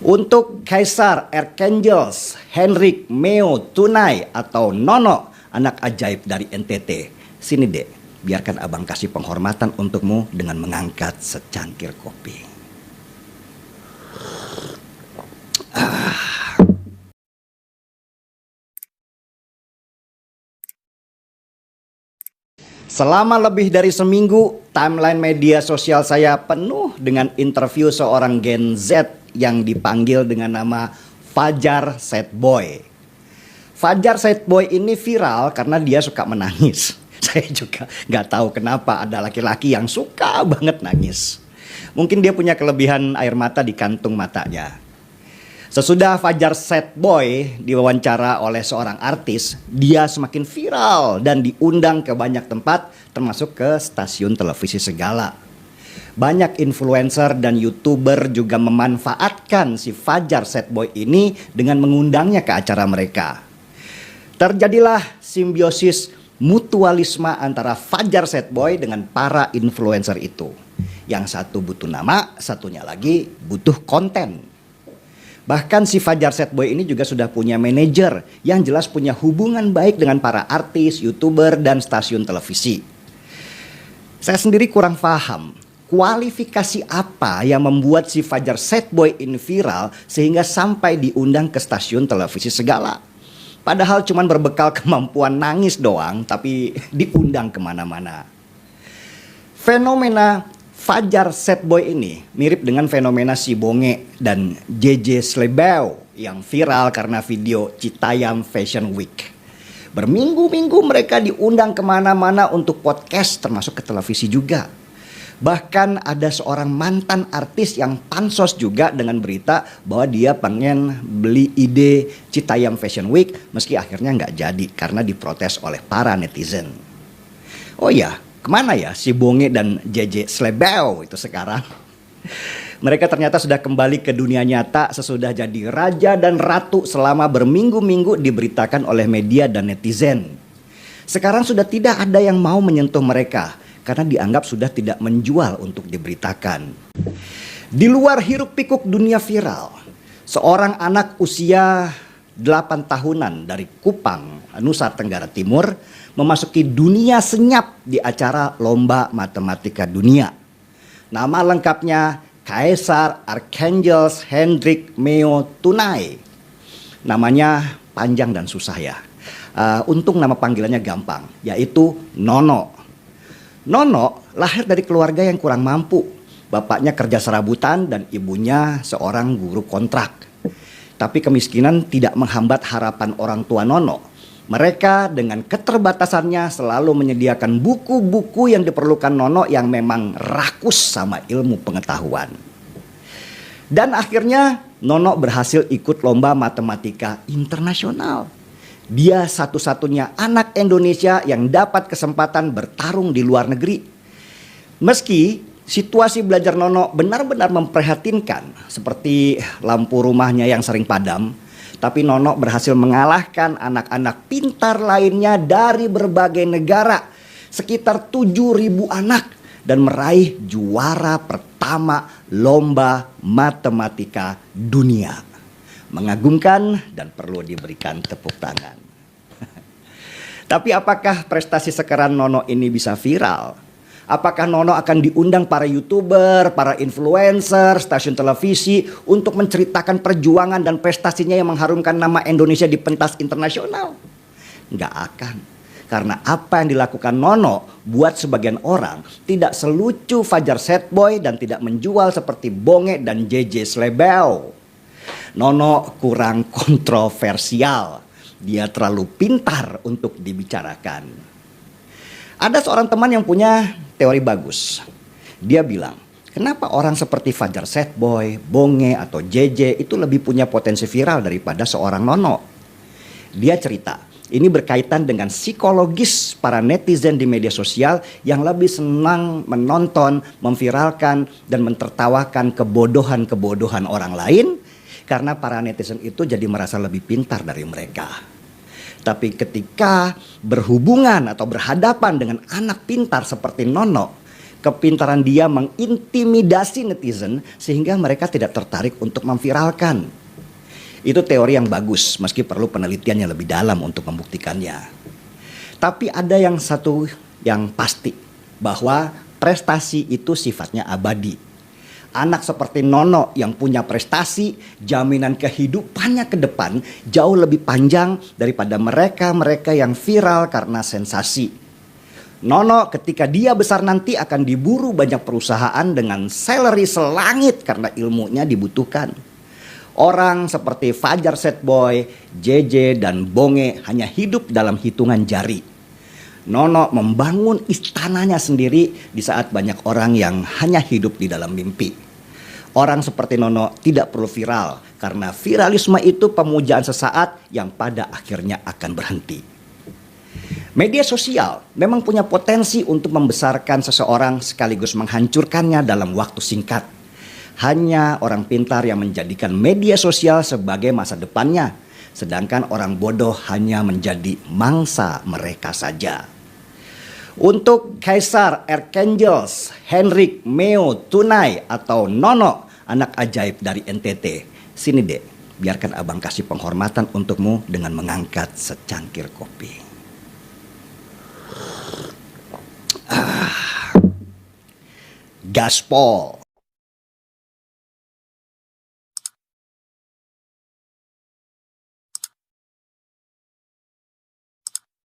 Untuk Kaisar Archangels Hendrik Meo Tunai atau Nono, anak ajaib dari NTT. Sini dek, biarkan abang kasih penghormatan untukmu dengan mengangkat secangkir kopi. Selama lebih dari seminggu, timeline media sosial saya penuh dengan interview seorang Gen Z yang dipanggil dengan nama Fajar Sad Boy. Fajar Sad Boy ini viral karena dia suka menangis. Saya juga nggak tahu kenapa ada laki-laki yang suka banget nangis. Mungkin dia punya kelebihan air mata di kantung matanya. Sesudah Fajar Sad Boy diwawancara oleh seorang artis, dia semakin viral dan diundang ke banyak tempat, termasuk ke stasiun televisi segala. Banyak influencer dan YouTuber juga memanfaatkan si Fajar Sad Boy ini dengan mengundangnya ke acara mereka. Terjadilah simbiosis mutualisme antara Fajar Sad Boy dengan para influencer itu. Yang satu butuh nama, satunya lagi butuh konten. Bahkan si Fajar Sad Boy ini juga sudah punya manajer yang jelas punya hubungan baik dengan para artis, YouTuber, dan stasiun televisi. Saya sendiri kurang paham kualifikasi apa yang membuat si Fajar Sad Boy ini viral sehingga sampai diundang ke stasiun televisi segala. Padahal cuman berbekal kemampuan nangis doang, tapi diundang kemana-mana. Fenomena Fajar Sad Boy ini mirip dengan fenomena si Bonge dan JJ Slebeo yang viral karena video Citayam Fashion Week. Berminggu-minggu mereka diundang kemana-mana untuk podcast termasuk ke televisi juga. Bahkan ada seorang mantan artis yang pansos juga dengan berita bahwa dia pengen beli ide Citayam Fashion Week meski akhirnya nggak jadi karena diprotes oleh para netizen. Oh ya, kemana ya si Bonge dan JJ Slebeo itu sekarang? Mereka ternyata sudah kembali ke dunia nyata sesudah jadi raja dan ratu selama berminggu-minggu diberitakan oleh media dan netizen. Sekarang sudah tidak ada yang mau menyentuh mereka karena dianggap sudah tidak menjual untuk diberitakan. Di luar hiruk pikuk dunia viral, seorang anak usia 8 tahunan dari Kupang, Nusa Tenggara Timur memasuki dunia senyap di acara Lomba Matematika Dunia. Nama lengkapnya Kaisar Archangels Hendrik Meo Tunai. Namanya panjang dan susah ya. Untung nama panggilannya gampang, yaitu Nono. Nono lahir dari keluarga yang kurang mampu. Bapaknya kerja serabutan dan ibunya seorang guru kontrak. Tapi kemiskinan tidak menghambat harapan orang tua Nono. Mereka dengan keterbatasannya selalu menyediakan buku-buku yang diperlukan Nono yang memang rakus sama ilmu pengetahuan. Dan akhirnya Nono berhasil ikut lomba matematika internasional. Dia satu-satunya anak Indonesia yang dapat kesempatan bertarung di luar negeri. Meski situasi belajar Nono benar-benar memprihatinkan, seperti lampu rumahnya yang sering padam, tapi Nono berhasil mengalahkan anak-anak pintar lainnya dari berbagai negara, sekitar 7.000 anak, dan meraih juara pertama lomba matematika dunia. Mengagumkan dan perlu diberikan tepuk tangan. Tapi apakah prestasi sekeran Nono ini bisa viral? Apakah Nono akan diundang para YouTuber, para influencer, stasiun televisi untuk menceritakan perjuangan dan prestasinya yang mengharumkan nama Indonesia di pentas internasional? Nggak akan. Karena apa yang dilakukan Nono buat sebagian orang tidak selucu Fajar Sad Boy dan tidak menjual seperti Bonge dan JJ Slebeo. Nono kurang kontroversial. Dia terlalu pintar untuk dibicarakan. Ada seorang teman yang punya teori bagus. Dia bilang, kenapa orang seperti Fajar Sad Boy, Bonge, atau JJ itu lebih punya potensi viral daripada seorang Nono? Dia cerita, ini berkaitan dengan psikologis para netizen di media sosial yang lebih senang menonton, memviralkan, dan mentertawakan kebodohan-kebodohan orang lain. Karena para netizen itu jadi merasa lebih pintar dari mereka. Tapi ketika berhubungan atau berhadapan dengan anak pintar seperti Nono, Kepintaran dia mengintimidasi netizen sehingga mereka tidak tertarik untuk memviralkan. Itu teori yang bagus, meski perlu penelitian yang lebih dalam untuk membuktikannya. Tapi ada yang satu yang pasti, bahwa prestasi itu sifatnya abadi. Anak seperti Nono yang punya prestasi, jaminan kehidupannya ke depan jauh lebih panjang daripada mereka-mereka yang viral karena sensasi. Nono ketika dia besar nanti akan diburu banyak perusahaan dengan salary selangit karena ilmunya dibutuhkan. Orang seperti Fajar Setboy, JJ, dan Bonge hanya hidup dalam hitungan jari. Nono membangun istananya sendiri di saat banyak orang yang hanya hidup di dalam mimpi. Orang seperti Nono tidak perlu viral karena viralisme itu pemujaan sesaat yang pada akhirnya akan berhenti. Media sosial memang punya potensi untuk membesarkan seseorang sekaligus menghancurkannya dalam waktu singkat. Hanya orang pintar yang menjadikan media sosial sebagai masa depannya, sedangkan orang bodoh hanya menjadi mangsa mereka saja. Untuk Kaisar Archangels, Henrik, Meo, Tunai, atau Nono, anak ajaib dari NTT, sini dek, biarkan abang kasih penghormatan untukmu dengan mengangkat secangkir kopi. Gaspol.